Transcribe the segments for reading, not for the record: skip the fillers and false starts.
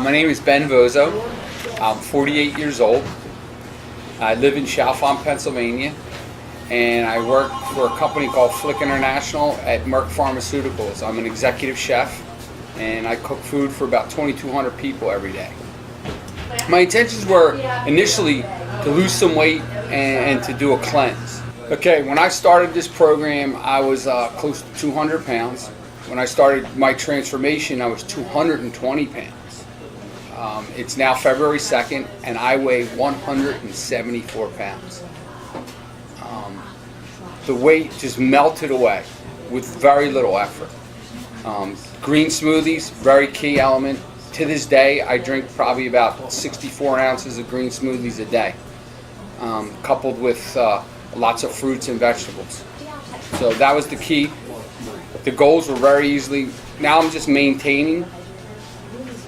My name is Ben Vozo. I'm 48 years old. I live in Chalfont, Pennsylvania, and I work for a company called Flick International at Merck Pharmaceuticals. I'm an executive chef, and I cook food for about 2,200 people every day. My intentions were initially to lose some weight and to do a cleanse. Okay, when I started this program, I was close to 200 pounds. When I started my transformation, I was 220 pounds. It's now February 2nd, and I weigh 174 pounds. The weight just melted away with very little effort. Green smoothies, very key element. To this day, I drink probably about 64 ounces of green smoothies a day, coupled with lots of fruits and vegetables. So that was the key. The goals were very easily. Now I'm just maintaining.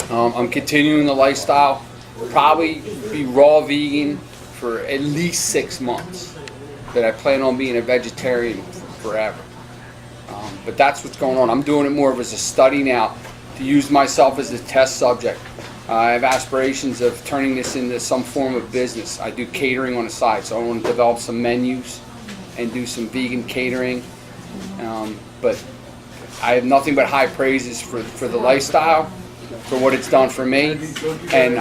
I'm continuing the lifestyle. Probably be raw vegan for at least 6 months. That I plan on being a vegetarian forever. But that's what's going on. I'm doing it more of as a study now, to use myself as a test subject. I have aspirations of turning this into some form of business. I do catering on the side, so I want to develop some menus and do some vegan catering. But I have nothing but high praises for the lifestyle, for what it's done for me, and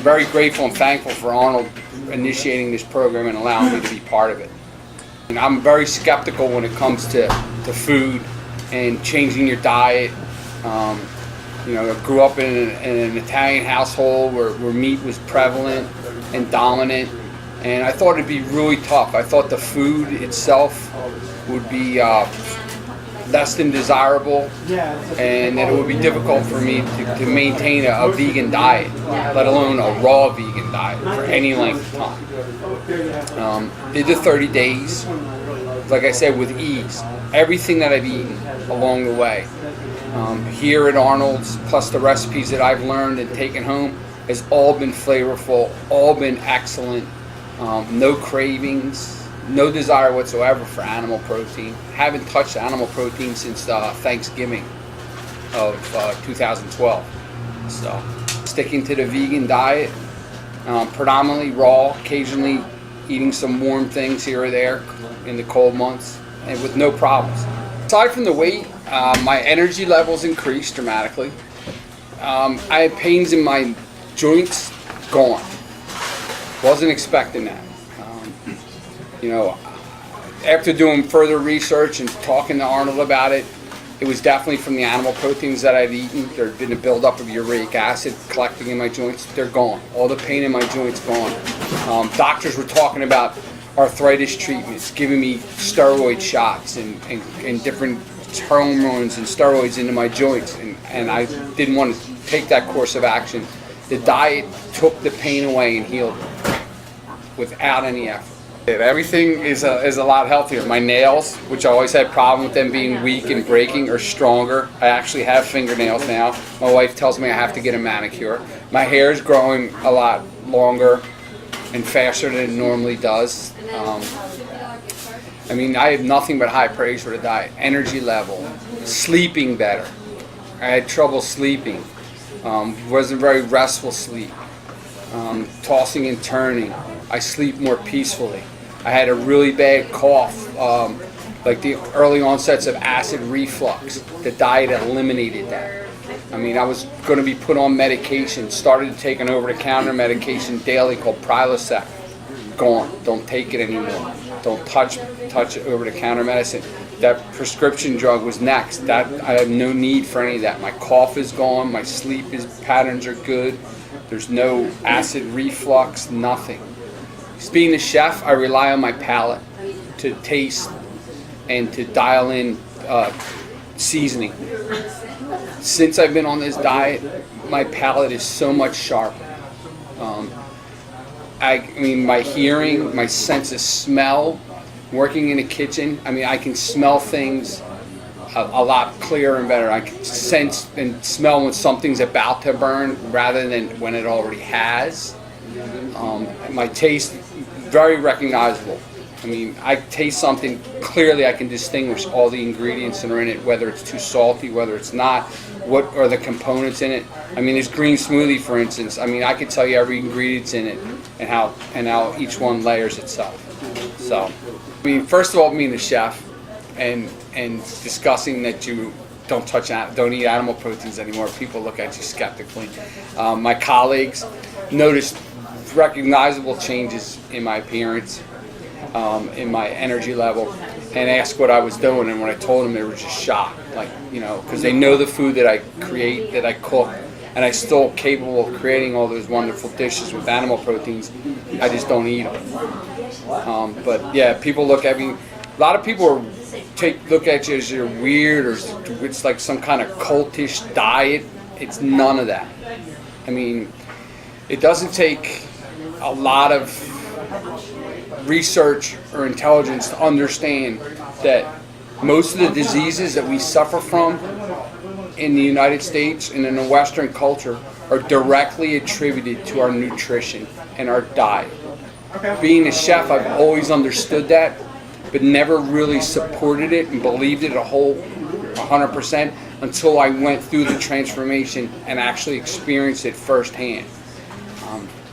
very grateful and thankful for Arnold initiating this program and allowing me to be part of it. And I'm very skeptical when it comes to food and changing your diet. You know, I grew up in an Italian household where meat was prevalent and dominant, and I thought it'd be really tough. I thought the food itself would be less than desirable, and that it would be difficult for me to maintain a vegan diet, let alone a raw vegan diet for any length of time. Did the 30 days, like I said, with ease. Everything that I've eaten along the way, here at Arnold's, plus the recipes that I've learned and taken home, has all been flavorful, all been excellent. No cravings. No desire whatsoever for animal protein. Haven't touched animal protein since Thanksgiving of 2012. So, sticking to the vegan diet, predominantly raw, occasionally eating some warm things here or there in the cold months, and with no problems. Aside from the weight, my energy levels increased dramatically. I had pains in my joints, gone. Wasn't expecting that. You know, after doing further research and talking to Arnold about it, it was definitely from the animal proteins that I've eaten. There had been a buildup of uric acid collecting in my joints. They're gone. All the pain in my joints gone. Doctors were talking about arthritis treatments, giving me steroid shots and different hormones and steroids into my joints, and I didn't want to take that course of action. The diet took the pain away and healed it without any effort. Everything is a lot healthier. My nails, which I always had problem with them being weak and breaking, are stronger. I actually have fingernails now. My wife tells me I have to get a manicure. My hair is growing a lot longer and faster than it normally does. I mean, I have nothing but high praise for the diet. Energy level, sleeping better. I had trouble sleeping. Wasn't very restful sleep. Tossing and turning. I sleep more peacefully. I had a really bad cough, like the early onsets of acid reflux. The diet eliminated that. I mean, I was going to be put on medication, started taking over-the-counter medication daily called Prilosec. Gone. Don't take it anymore. Don't touch over-the-counter medicine. That prescription drug was next. That I have no need for any of that. My cough is gone. My sleep patterns are good. There's no acid reflux, nothing. Being a chef, I rely on my palate to taste and to dial in seasoning. Since I've been on this diet, my palate is so much sharper. I mean, my hearing, my sense of smell, working in a kitchen, I mean, I can smell things a lot clearer and better. I can sense and smell when something's about to burn rather than when it already has. My taste, very recognizable. I mean, I taste something, clearly I can distinguish all the ingredients that are in it, whether it's too salty, whether it's not, what are the components in it. I mean, this green smoothie, for instance, I mean, I could tell you every ingredient's in it and how each one layers itself. So, I mean, first of all, being the chef and discussing that you don't eat animal proteins anymore, people look at you skeptically. My colleagues noticed recognizable changes in my appearance, in my energy level, and asked what I was doing. And when I told them, they were just shocked, like, you know, because they know the food that I create, that I cook, and I'm still capable of creating all those wonderful dishes with animal proteins. I just don't eat them. But yeah, people look at me. A lot of people look at you as you're weird, or it's like some kind of cultish diet. It's none of that. I mean, it doesn't take a lot of research or intelligence to understand that most of the diseases that we suffer from in the United States and in the Western culture are directly attributed to our nutrition and our diet. Being a chef, I've always understood that, but never really supported it and believed it 100% until I went through the transformation and actually experienced it firsthand.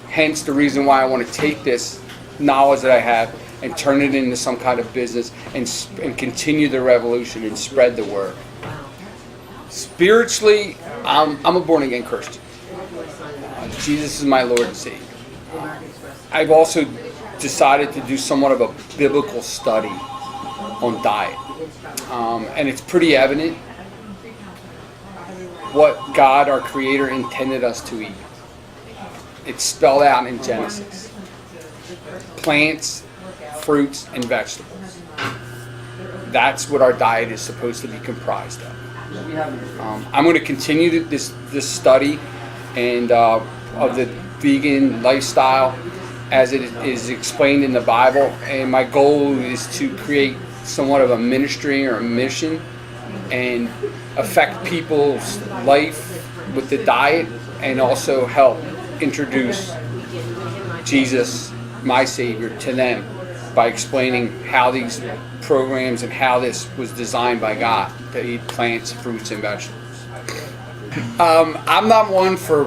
Hence the reason why I want to take this knowledge that I have and turn it into some kind of business and continue the revolution and spread the word. Spiritually, I'm a born-again Christian. Jesus is my Lord and Savior. I've also decided to do somewhat of a biblical study on diet. And it's pretty evident what God, our Creator, intended us to eat. It's spelled out in Genesis. Plants, fruits, and vegetables. That's what our diet is supposed to be comprised of. I'm going to continue this study and of the vegan lifestyle as it is explained in the Bible, and my goal is to create somewhat of a ministry or a mission and affect people's life with the diet, and also help introduce Jesus, my Savior, to them by explaining how these programs and how this was designed by God to eat plants, fruits, and vegetables. I'm not one for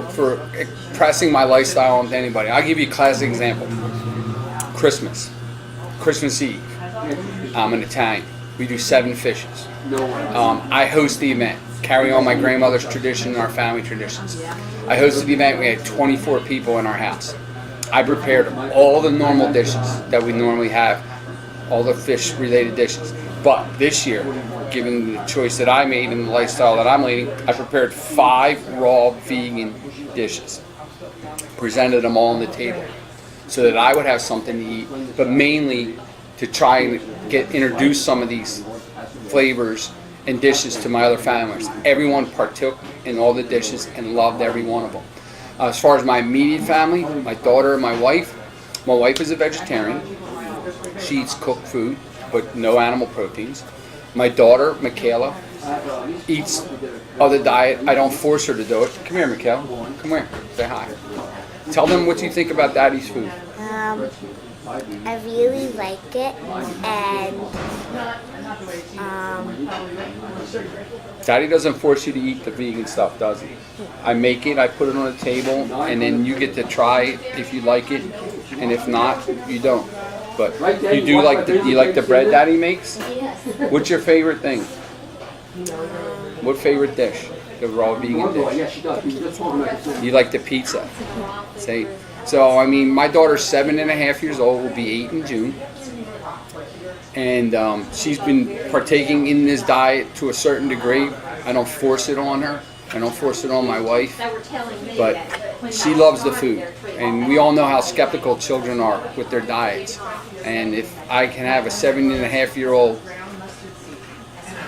pressing my lifestyle onto anybody. I'll give you a classic example. Christmas Eve. I'm an Italian. We do 7 fishes. I host the event, carry on my grandmother's tradition and our family traditions. I hosted the event. We had 24 people in our house. I prepared all the normal dishes that we normally have, all the fish-related dishes. But this year, given the choice that I made and the lifestyle that I'm leading, I prepared 5 raw vegan dishes. Presented them all on the table so that I would have something to eat, but mainly to try and introduce some of these flavors and dishes to my other family members. Everyone partook in all the dishes and loved every one of them. As far as my immediate family, my daughter and my wife is a vegetarian. She eats cooked food, but no animal proteins. My daughter, Michaela, eats other diet. I don't force her to do it. Come here, Michaela. Come here. Say hi. Tell them what you think about Daddy's food. I really like it, and Daddy doesn't force you to eat the vegan stuff, does he? I make it, I put it on the table, and then you get to try it if you like it, and if not, you don't. But you like the bread Daddy makes? What's your favorite thing? What favorite dish? The raw vegan dish. You like the pizza. See? So, I mean, my daughter's 7.5 years old, will be 8 in June. And she's been partaking in this diet to a certain degree. I don't force it on her. I don't force it on my wife. But she loves the food. And we all know how skeptical children are with their diets. And if I can have a 7.5-year-old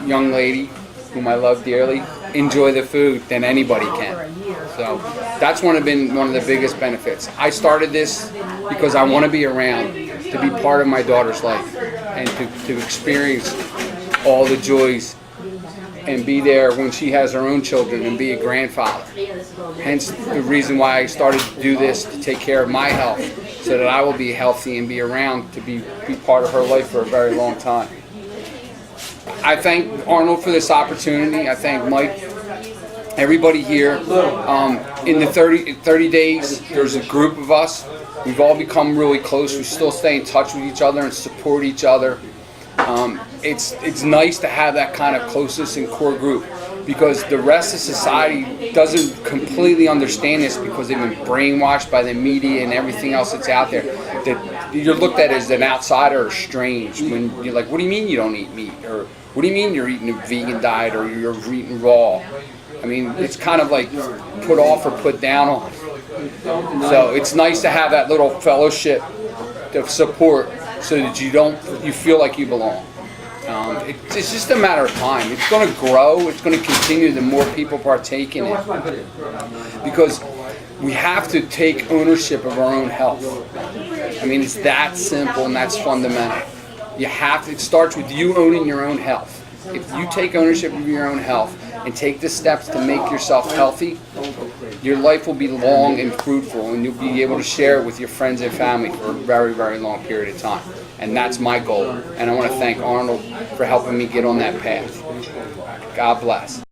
young lady, whom I love dearly, enjoy the food, then anybody can. So that's one of the biggest benefits. I started this because I want to be around, to be part of my daughter's life, and to experience all the joys and be there when she has her own children and be a grandfather. Hence the reason why I started to do this, to take care of my health so that I will be healthy and be around to be part of her life for a very long time. I thank Arnold for this opportunity. I thank Mike, everybody here. In the 30 days, there's a group of us. We've all become really close. We still stay in touch with each other and support each other. It's nice to have that kind of closeness and core group, because the rest of society doesn't completely understand this, because they've been brainwashed by the media and everything else that's out there. That you're looked at as an outsider or strange when you're like, what do you mean you don't eat meat? Or what do you mean you're eating a vegan diet, or you're eating raw? I mean, it's kind of like put off or put down on. So it's nice to have that little fellowship of support, so that you feel like you belong. It's just a matter of time. It's going to grow. It's going to continue the more people partake in it, because we have to take ownership of our own health. I mean, it's that simple, and that's fundamental. You have to. It starts with you owning your own health. If you take ownership of your own health and take the steps to make yourself healthy, your life will be long and fruitful, and you'll be able to share it with your friends and family for a very, very long period of time. And that's my goal. And I want to thank Arnold for helping me get on that path. God bless.